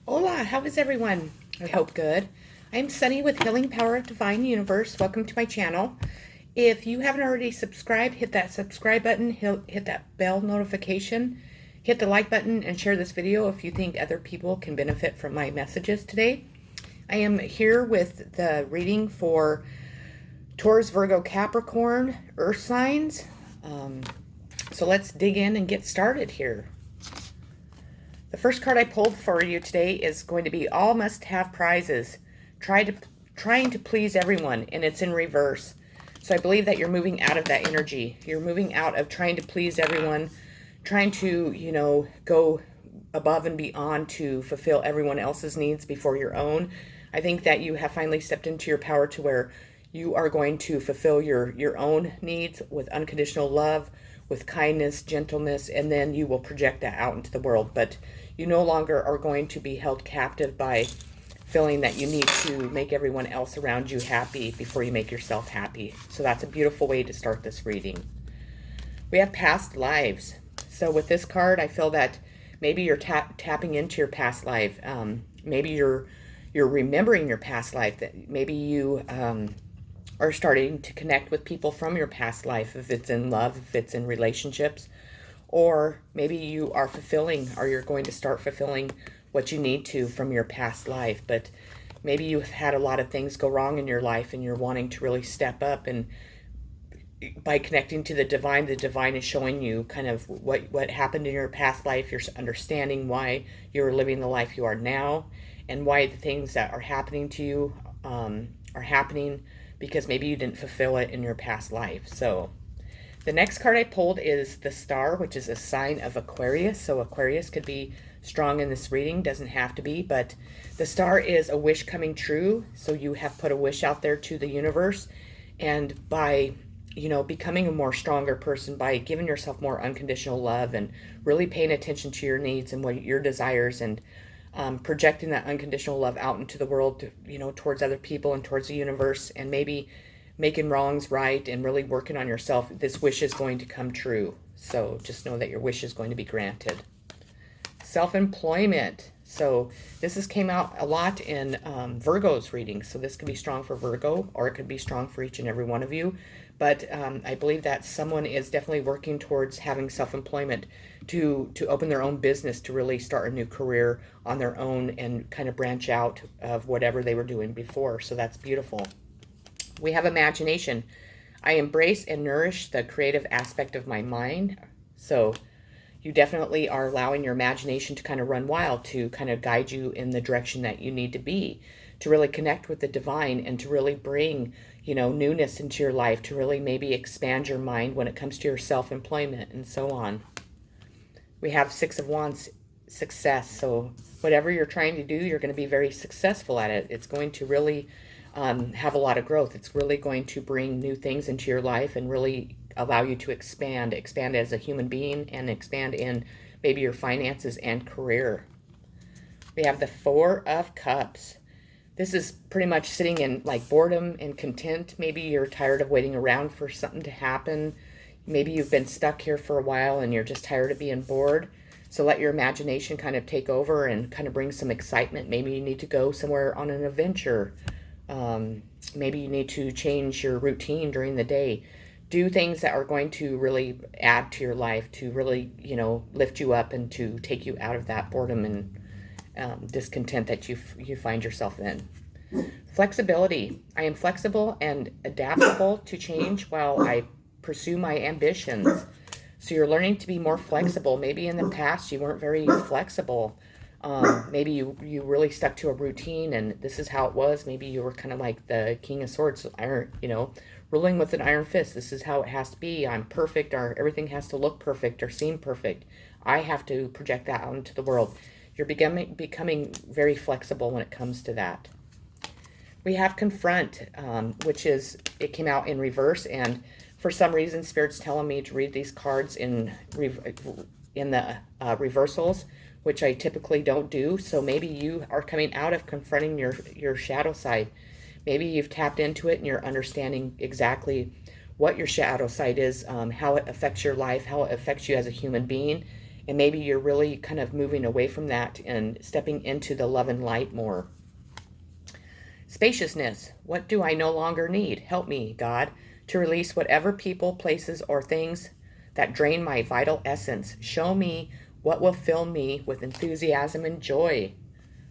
Hola, how is everyone? I hope good. I'm Sunny with Healing Power of Divine Universe. Welcome to my channel. If you haven't already subscribed, hit that subscribe button, hit that bell notification, hit the like button, and share this video if you think other people can benefit from my messages today. I am here with the reading for Taurus, Virgo, Capricorn, Earth signs. So let's dig in and get started here. The first card I pulled for you today is going to be All Must Have Prizes. Trying to please everyone, and it's in reverse. So I believe that you're moving out of that energy. You're moving out of trying to please everyone, trying to, go above and beyond to fulfill everyone else's needs before your own. I think that you have finally stepped into your power to where you are going to fulfill your own needs with unconditional love, with kindness, gentleness, and then you will project that out into the world. But you no longer are going to be held captive by feeling that you need to make everyone else around you happy before you make yourself happy. So that's a beautiful way to start this reading. We have past lives. So with this card, I feel that maybe you're tapping into your past life. Maybe you're remembering your past life. That maybe you are starting to connect with people from your past life, if it's in love, if it's in relationships, or maybe you are fulfilling, or you're going to start fulfilling what you need to from your past life. But maybe you've had a lot of things go wrong in your life and you're wanting to really step up, and by connecting to the divine is showing you kind of what happened in your past life. You're understanding why you're living the life you are now, and why the things that are happening to you are happening because maybe you didn't fulfill it in your past life. So the next card I pulled is the Star, which is a sign of Aquarius. So Aquarius could be strong in this reading, doesn't have to be, but the Star is a wish coming true. So you have put a wish out there to the universe, and by becoming a more stronger person, by giving yourself more unconditional love and really paying attention to your needs and what your desires, and projecting that unconditional love out into the world, towards other people and towards the universe, and maybe making wrongs right and really working on yourself, this wish is going to come true. So just know that your wish is going to be granted. Self-employment. So this came out a lot in Virgo's reading. So this could be strong for Virgo, or it could be strong for each and every one of you. But I believe that someone is definitely working towards having self-employment, to open their own business, to really start a new career on their own and kind of branch out of whatever they were doing before. So that's beautiful. We have imagination. I embrace and nourish the creative aspect of my mind. So you definitely are allowing your imagination to kind of run wild, to kind of guide you in the direction that you need to be, to really connect with the divine, and to really bring, newness into your life, to really maybe expand your mind when it comes to your self-employment and so on. We have Six of Wands, success. So whatever you're trying to do, you're going to be very successful at it. It's going to really have a lot of growth. It's really going to bring new things into your life and really allow you to expand as a human being, and expand in maybe your finances and career. We have the Four of Cups. This is pretty much sitting in like boredom and content. Maybe you're tired of waiting around for something to happen. Maybe you've been stuck here for a while and you're just tired of being bored. So let your imagination kind of take over and kind of bring some excitement. Maybe you need to go somewhere on an adventure. Maybe you need to change your routine during the day. Do things that are going to really add to your life, to really, lift you up and to take you out of that boredom and discontent that you find yourself in. Flexibility. I am flexible and adaptable to change while I pursue my ambitions. So you're learning to be more flexible. Maybe in the past you weren't very flexible. Maybe you really stuck to a routine, and this is how it was. Maybe you were kind of like the King of Swords, ruling with an iron fist. This is how it has to be. I'm perfect, or everything has to look perfect or seem perfect. I have to project that out into the world. You're becoming very flexible when it comes to that. We have confront, it came out in reverse, and for some reason Spirit's telling me to read these cards in the reversals, which I typically don't do. So maybe you are coming out of confronting your shadow side. Maybe you've tapped into it and you're understanding exactly what your shadow side is, how it affects your life, how it affects you as a human being, And maybe you're really kind of moving away from that and stepping into the love and light more. Spaciousness. What do I no longer need? Help me, God, to release whatever people, places, or things that drain my vital essence. Show me what will fill me with enthusiasm and joy.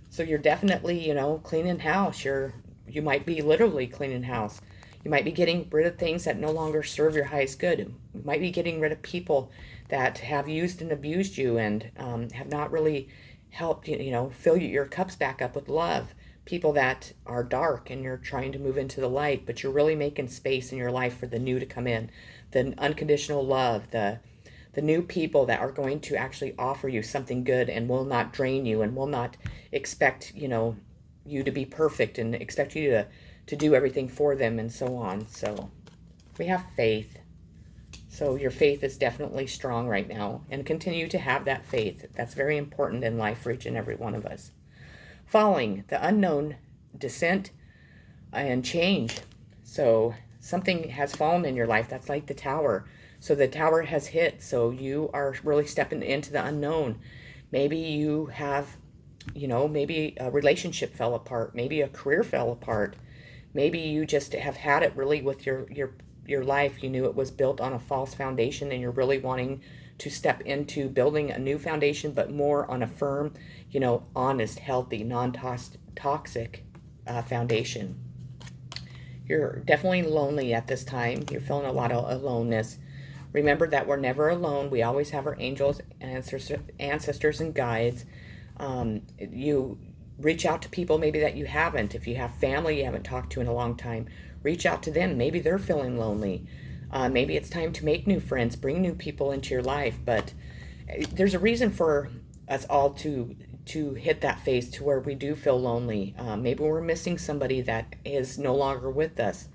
So you're definitely, cleaning house. You might be literally cleaning house. You might be getting rid of things that no longer serve your highest good. You might be getting rid of people that have used and abused you and have not really helped, fill your cups back up with love. People that are dark and you're trying to move into the light, but you're really making space in your life for the new to come in, the unconditional love, the new people that are going to actually offer you something good and will not drain you and will not expect, you to be perfect and expect you to do everything for them and so on. So we have faith. So your faith is definitely strong right now, and continue to have that faith. That's very important in life for each and every one of us. Following the unknown, descent and change. So something has fallen in your life. That's like the tower. So the tower has hit. So you are really stepping into the unknown. Maybe you have, maybe a relationship fell apart. Maybe a career fell apart. Maybe you just have had it really with your life. You knew it was built on a false foundation and you're really wanting to step into building a new foundation, but more on a firm, honest, healthy, non-toxic foundation. You're definitely lonely at this time. You're feeling a lot of aloneness. Remember that we're never alone. We always have our angels, ancestors, and guides. You reach out to people maybe that you haven't. If you have family you haven't talked to in a long time, reach out to them. Maybe they're feeling lonely. Maybe it's time to make new friends, bring new people into your life. But there's a reason for us all to hit that phase to where we do feel lonely. Maybe we're missing somebody that is no longer with us.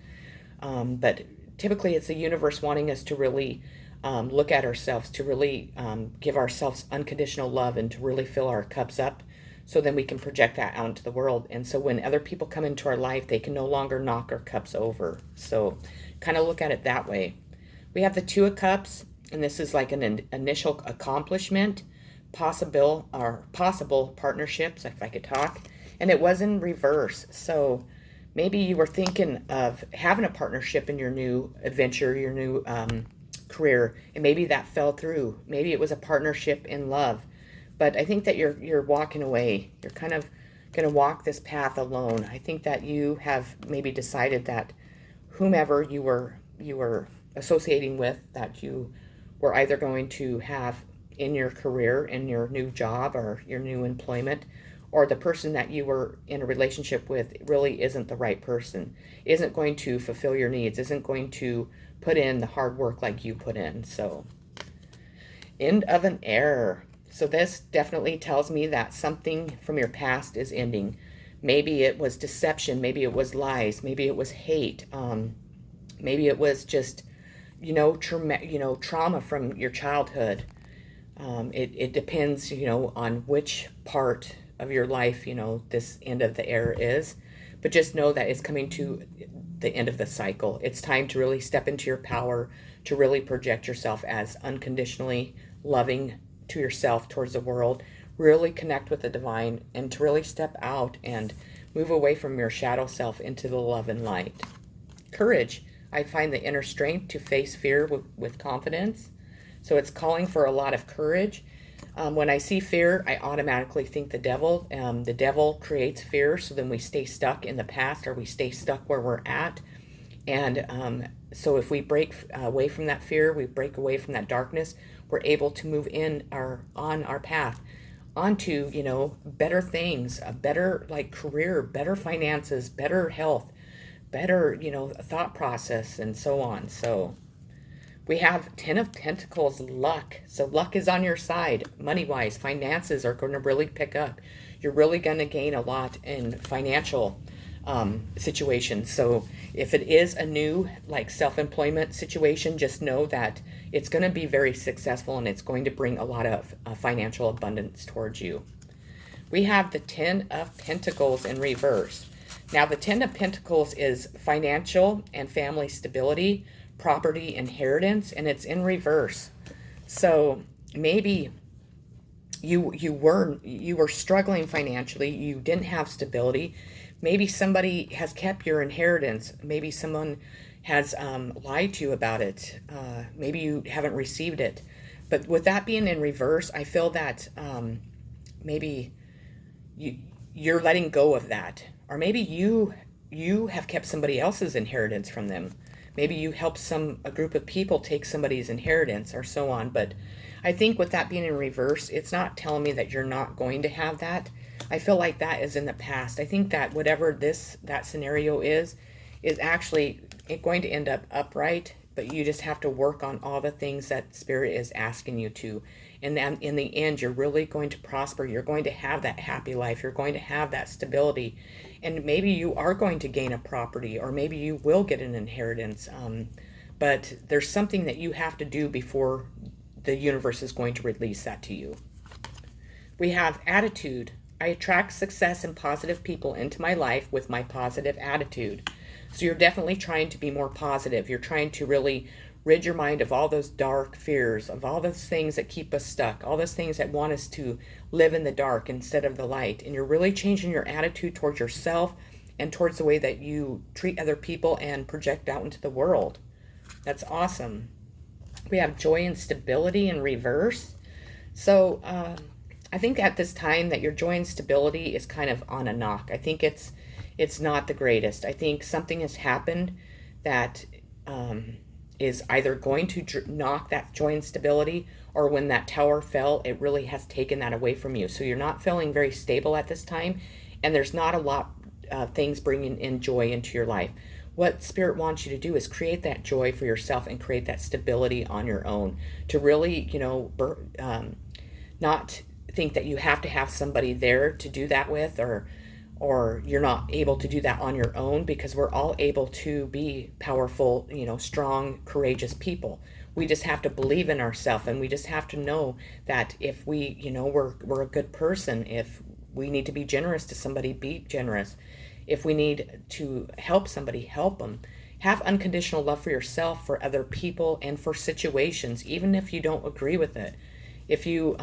But typically it's the universe wanting us to really look at ourselves, to really give ourselves unconditional love and to really fill our cups up, so then we can project that out into the world. And so when other people come into our life, they can no longer knock our cups over. So kind of look at it that way. We have the Two of Cups, and this is like an initial accomplishment, possible partnerships, if I could talk. And it was in reverse. So maybe you were thinking of having a partnership in your new adventure, your new career, and maybe that fell through. Maybe it was a partnership in love. But I think that you're walking away. You're kind of going to walk this path alone. I think that you have maybe decided that whomever you were associating with, that you were either going to have in your career, in your new job or your new employment, or the person that you were in a relationship with really isn't the right person, isn't going to fulfill your needs, isn't going to put in the hard work like you put in. So, end of an era. So this definitely tells me that something from your past is ending. Maybe it was deception, maybe it was lies, maybe it was hate, maybe it was just, trauma from your childhood. It depends, on which part of your life, this end of the era is. But just know that it's coming to the end of the cycle. It's time to really step into your power, to really project yourself as unconditionally loving to yourself, towards the world, really connect with the divine, and to really step out and move away from your shadow self into the love and light. Courage. I find the inner strength to face fear with confidence. So it's calling for a lot of courage. When I see fear, I automatically think the devil. The devil creates fear, so then we stay stuck in the past, or we stay stuck where we're at. And so if we break away from that fear, we break away from that darkness, we're able to move on our path onto, better things, a better career, better finances, better health, better, thought process, and so on. So we have 10 of Pentacles, luck. So luck is on your side, money-wise. Finances are going to really pick up. You're really going to gain a lot in financial situation. So if it is a new self-employment situation, just know that it's going to be very successful and it's going to bring a lot of financial abundance towards you. We have the 10 of Pentacles in reverse. Now the 10 of Pentacles is financial and family stability, property inheritance, and it's in reverse. So maybe you were struggling financially. You didn't have stability. Maybe somebody has kept your inheritance. Maybe someone has lied to you about it. Maybe you haven't received it. But with that being in reverse, I feel that maybe you're letting go of that, or maybe you have kept somebody else's inheritance from them. Maybe you helped a group of people take somebody's inheritance or so on. But I think with that being in reverse, it's not telling me that you're not going to have that. I feel like that is in the past. I think that whatever that scenario is actually going to end up upright, but you just have to work on all the things that Spirit is asking you to. And then in the end, you're really going to prosper. You're going to have that happy life. You're going to have that stability. And maybe you are going to gain a property, or maybe you will get an inheritance. But there's something that you have to do before the universe is going to release that to you. We have attitude. I attract success and positive people into my life with my positive attitude. So you're definitely trying to be more positive. You're trying to really rid your mind of all those dark fears, of all those things that keep us stuck, all those things that want us to live in the dark instead of the light. And you're really changing your attitude towards yourself and towards the way that you treat other people and project out into the world. That's awesome. We have joy and stability in reverse. So I think at this time that your joy and stability is kind of on a knock. I think it's not the greatest. I think something has happened that is either going to knock that joy and stability, or when that tower fell, it really has taken that away from you. So you're not feeling very stable at this time, and there's not a lot of things bringing in joy into your life. What Spirit wants you to do is create that joy for yourself and create that stability on your own, to really, not think that you have to have somebody there to do that with, or you're not able to do that on your own, because we're all able to be powerful, strong, courageous people. We just have to believe in ourselves, and we just have to know that if we, we're a good person. If we need to be generous to somebody, be generous. If we need to help somebody, help them. Have unconditional love for yourself, for other people, and for situations, even if you don't agree with it. If you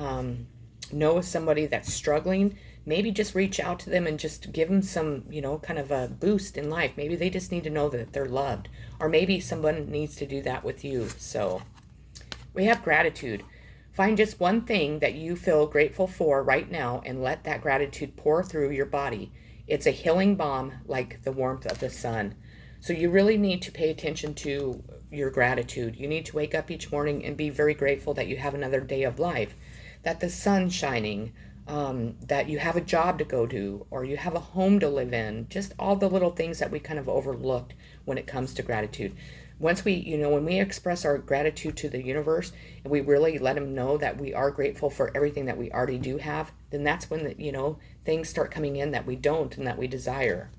know somebody that's struggling, maybe just reach out to them and just give them some, kind of a boost in life. Maybe they just need to know that they're loved, or maybe someone needs to do that with you. So we have gratitude. Find just one thing that you feel grateful for right now and let that gratitude pour through your body. It's a healing balm like the warmth of the sun. So you really need to pay attention to your gratitude. You need to wake up each morning and be very grateful that you have another day of life, that the sun's shining, that you have a job to go to, or you have a home to live in. Just all the little things that we kind of overlooked when it comes to gratitude. Once we, when we express our gratitude to the universe and we really let them know that we are grateful for everything that we already do have, then that's when, things start coming in that we don't and that we desire.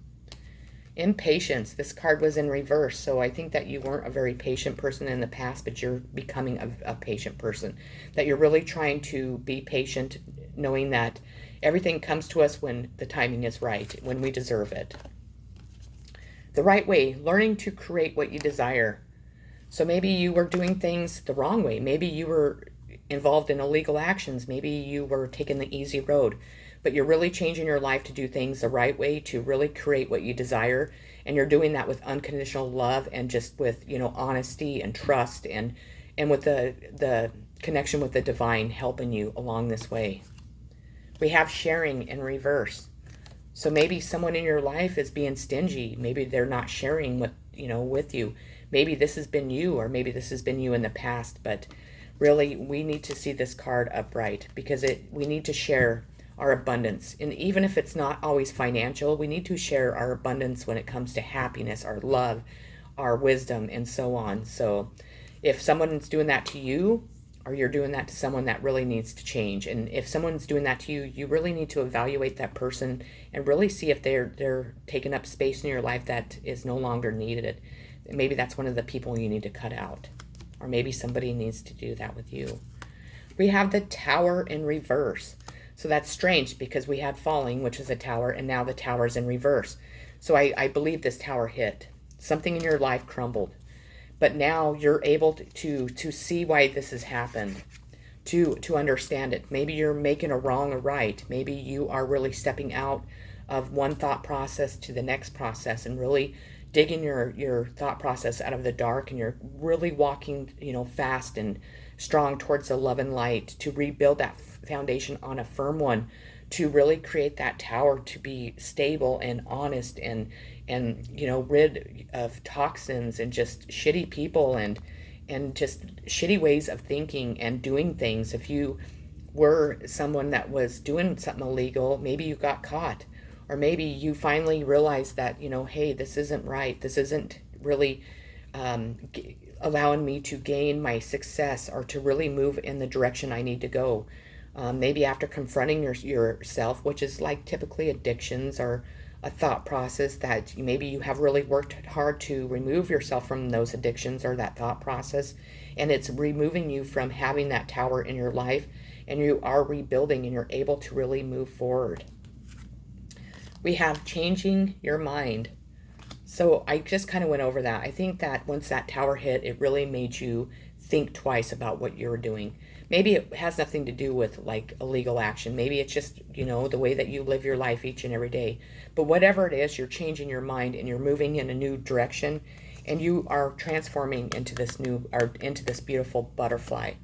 Impatience. This card was in reverse, so I think that you weren't a very patient person in the past, but you're becoming a patient person. That you're really trying to be patient, knowing that everything comes to us when the timing is right, when we deserve it. The right way, learning to create what you desire. So maybe you were doing things the wrong way. Maybe you were involved in illegal actions. Maybe you were taking the easy road. But you're really changing your life to do things the right way, to really create what you desire. And you're doing that with unconditional love and just with, honesty and trust and with the connection with the divine helping you along this way. We have sharing in reverse. So maybe someone in your life is being stingy. Maybe they're not sharing with you. Maybe this has been you, or maybe this has been you in the past. But really, we need to see this card upright, because we need to share our abundance. And even if it's not always financial, we need to share our abundance when it comes to happiness, our love, our wisdom, and so on. So if someone's doing that to you, or you're doing that to someone, that really needs to change. And if someone's doing that to you, you really need to evaluate that person and really see if they're taking up space in your life that is no longer needed. Maybe that's one of the people you need to cut out, or maybe somebody needs to do that with you. We have the Tower in reverse. So that's strange, because we had falling, which is a tower, and now the tower's in reverse. So I believe this tower hit. Something in your life crumbled. But now you're able to see why this has happened. to understand it. Maybe you're making a wrong a right. Maybe you are really stepping out of one thought process to the next process and really digging your thought process out of the dark, and you're really walking, fast and strong towards the love and light to rebuild that foundation on a firm one, to really create that tower to be stable and honest and rid of toxins and just shitty people and just shitty ways of thinking and doing things. If you were someone that was doing something illegal, maybe you got caught, or maybe you finally realized that, hey, this isn't right. This isn't really allowing me to gain my success or to really move in the direction I need to go. Maybe after confronting yourself, which is like typically addictions or a thought process that maybe you have really worked hard to remove yourself from those addictions or that thought process, and it's removing you from having that tower in your life, and you are rebuilding and you're able to really move forward. We have changing your mind. So I just kind of went over that. I think that once that tower hit, it really made you think twice about what you were doing. Maybe it has nothing to do with like illegal action. Maybe it's just, the way that you live your life each and every day. But whatever it is, you're changing your mind and you're moving in a new direction, and you are transforming into this beautiful butterfly.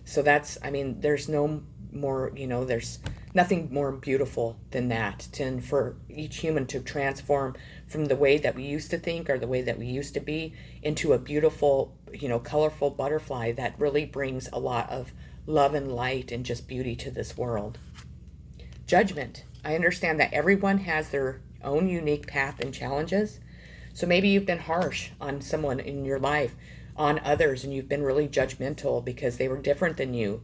So there's no more, there's nothing more beautiful than that, for each human to transform from the way that we used to think or the way that we used to be into a beautiful, colorful butterfly that really brings a lot of love and light and just beauty to this world. Judgment. I understand that everyone has their own unique path and challenges. So maybe you've been harsh on someone in your life, on others, and you've been really judgmental because they were different than you.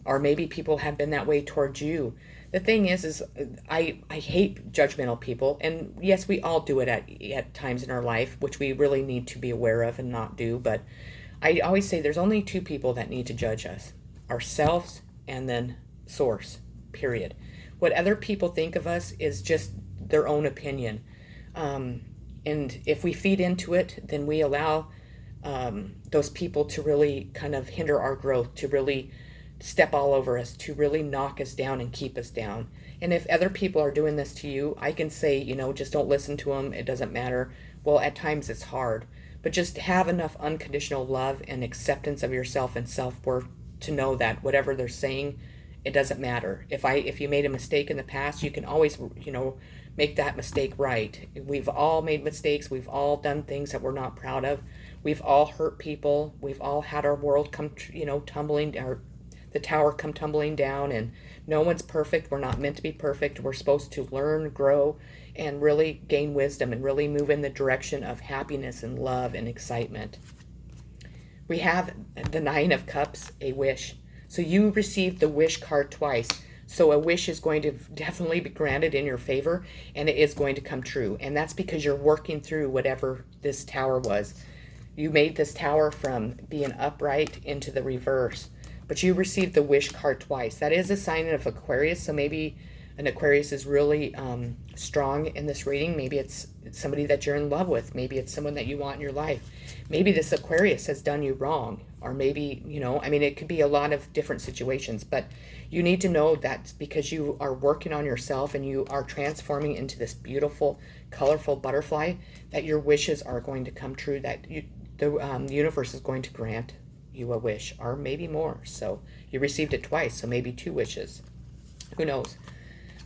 Or maybe people have been that way towards you. The thing is I hate judgmental people. And yes, we all do it at times in our life, which we really need to be aware of and not do. But I always say there's only two people that need to judge us: ourselves and then source, period. What other people think of us is just their own opinion. And if we feed into it, then we allow those people to really kind of hinder our growth, to really step all over us, to really knock us down and keep us down. And if other people are doing this to you, I can say, just don't listen to them. It doesn't matter. Well, at times it's hard, but just have enough unconditional love and acceptance of yourself and self-worth to know that whatever they're saying, it doesn't matter. If you made a mistake in the past, you can always, make that mistake right. We've all made mistakes. We've all done things that we're not proud of. We've all hurt people. We've all had our world come, tumbling, or the tower come tumbling down, and no one's perfect. We're not meant to be perfect. We're supposed to learn, grow, and really gain wisdom and really move in the direction of happiness and love and excitement. We have the Nine of Cups, a wish. So you received the wish card twice. So a wish is going to definitely be granted in your favor, and it is going to come true. And that's because you're working through whatever this tower was. You made this tower from being upright into the reverse, but you received the wish card twice. That is a sign of Aquarius. So maybe an Aquarius is really strong in this reading. Maybe it's somebody that you're in love with. Maybe it's someone that you want in your life. Maybe this Aquarius has done you wrong, or maybe, it could be a lot of different situations, but you need to know that because you are working on yourself and you are transforming into this beautiful, colorful butterfly, that your wishes are going to come true, that the universe is going to grant you a wish, or maybe more. So you received it twice, so maybe two wishes. Who knows?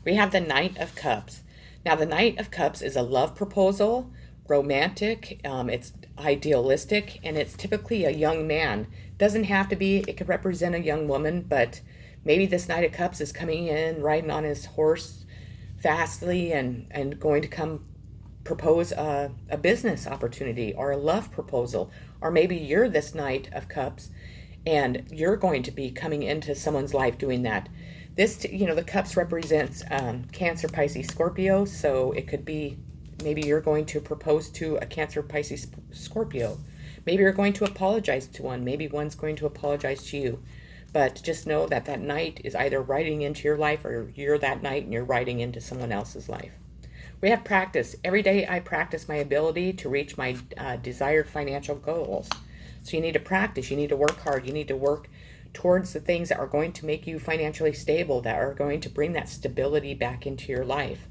We have the Knight of Cups. Now, the Knight of Cups is a love proposal, romantic, it's idealistic, and it's typically a young man. Doesn't have to be, it could represent a young woman, but maybe this Knight of Cups is coming in, riding on his horse fastly and going to come propose a business opportunity or a love proposal. Or maybe you're this Knight of Cups and you're going to be coming into someone's life doing that. This, the cups represents Cancer, Pisces, Scorpio. So it could be maybe you're going to propose to a Cancer, Pisces, Scorpio. Maybe you're going to apologize to one. Maybe one's going to apologize to you. But just know that that knight is either riding into your life, or you're that knight and you're riding into someone else's life. We have practice. Every day I practice my ability to reach my desired financial goals. So you need to practice. You need to work hard. You need to work towards the things that are going to make you financially stable, that are going to bring that stability back into your life.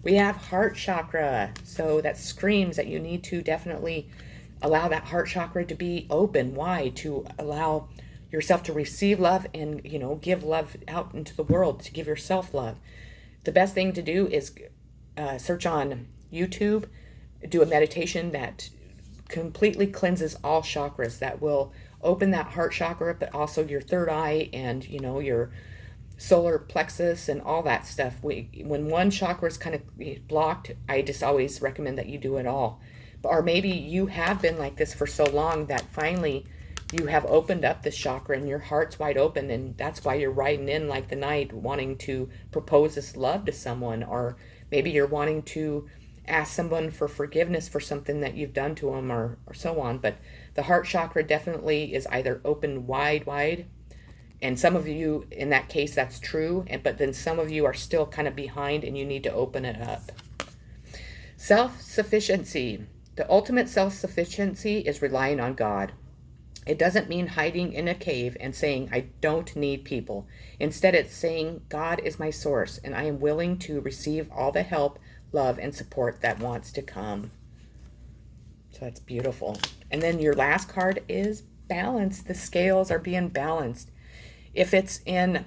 We have heart chakra, so that screams that you need to definitely allow that heart chakra to be open wide, to allow yourself to receive love and, give love out into the world, to give yourself love. The best thing to do is search on YouTube, do a meditation that completely cleanses all chakras, that will open that heart chakra, but also your third eye and, your solar plexus and all that stuff. When one chakra is kind of blocked, I just always recommend that you do it all. Or maybe you have been like this for so long that finally you have opened up this chakra and your heart's wide open, and that's why you're riding in like the night wanting to propose this love to someone. Or maybe you're wanting to ask someone for forgiveness for something that you've done to them, or so on. But the heart chakra definitely is either open wide, and some of you, in that case, that's true, but then some of you are still kind of behind and you need to open it up. Self-sufficiency. The ultimate self-sufficiency is relying on God. It doesn't mean hiding in a cave and saying, I don't need people. Instead, it's saying, God is my source, and I am willing to receive all the help, love, and support that wants to come. So that's beautiful. And then your last card is balance. The scales are being balanced. If it's in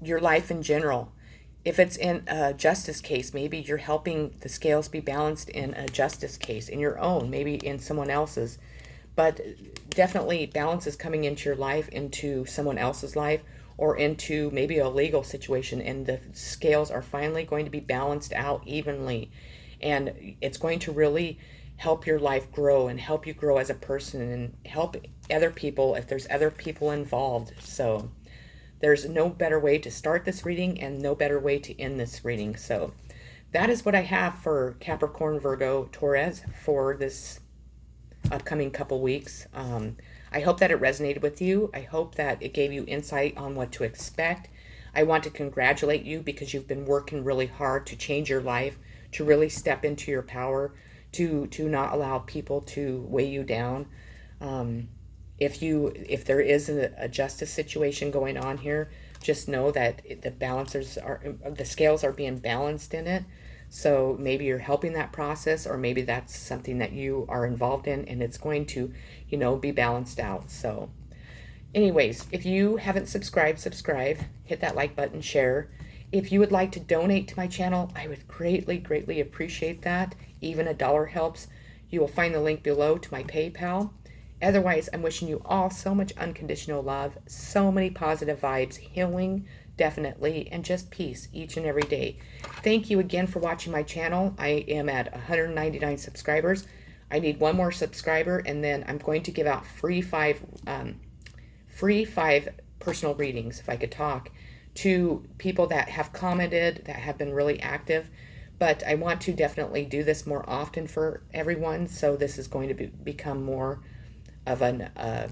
your life in general, if it's in a justice case, maybe you're helping the scales be balanced in a justice case, in your own, maybe in someone else's. But definitely balance is coming into your life, into someone else's life, or into maybe a legal situation, and the scales are finally going to be balanced out evenly. And it's going to really help your life grow and help you grow as a person and help other people if there's other people involved. So there's no better way to start this reading and no better way to end this reading. So that is what I have for Capricorn, Virgo, Taurus for this upcoming couple weeks. I hope that it resonated with you. I hope that it gave you insight on what to expect. I want to congratulate you because you've been working really hard to change your life, to really step into your power, to not allow people to weigh you down. If there is a justice situation going on here, just know that the scales are being balanced in it. So maybe you're helping that process, or maybe that's something that you are involved in, and it's going to, be balanced out. So anyways, if you haven't subscribed, subscribe, hit that like button, share. If you would like to donate to my channel, I would greatly appreciate that. Even $1 helps. You will find the link below to my PayPal. Otherwise, I'm wishing you all so much unconditional love, so many positive vibes, healing, definitely, and just peace each and every day. Thank you again for watching my channel. I am at 199 subscribers. I need one more subscriber, and then I'm going to give out free five personal readings, if I could talk, to people that have commented, that have been really active. But I want to definitely do this more often for everyone, so this is going to become more of a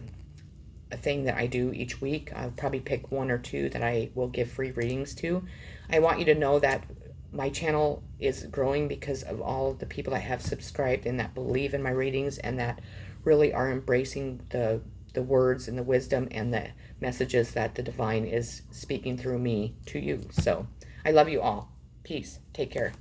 thing that I do each week. I'll probably pick one or two that I will give free readings to. I want you to know that my channel is growing because of all of the people that have subscribed and that believe in my readings and that really are embracing the words and the wisdom and the messages that the divine is speaking through me to you. So I love you all. Peace. Take care.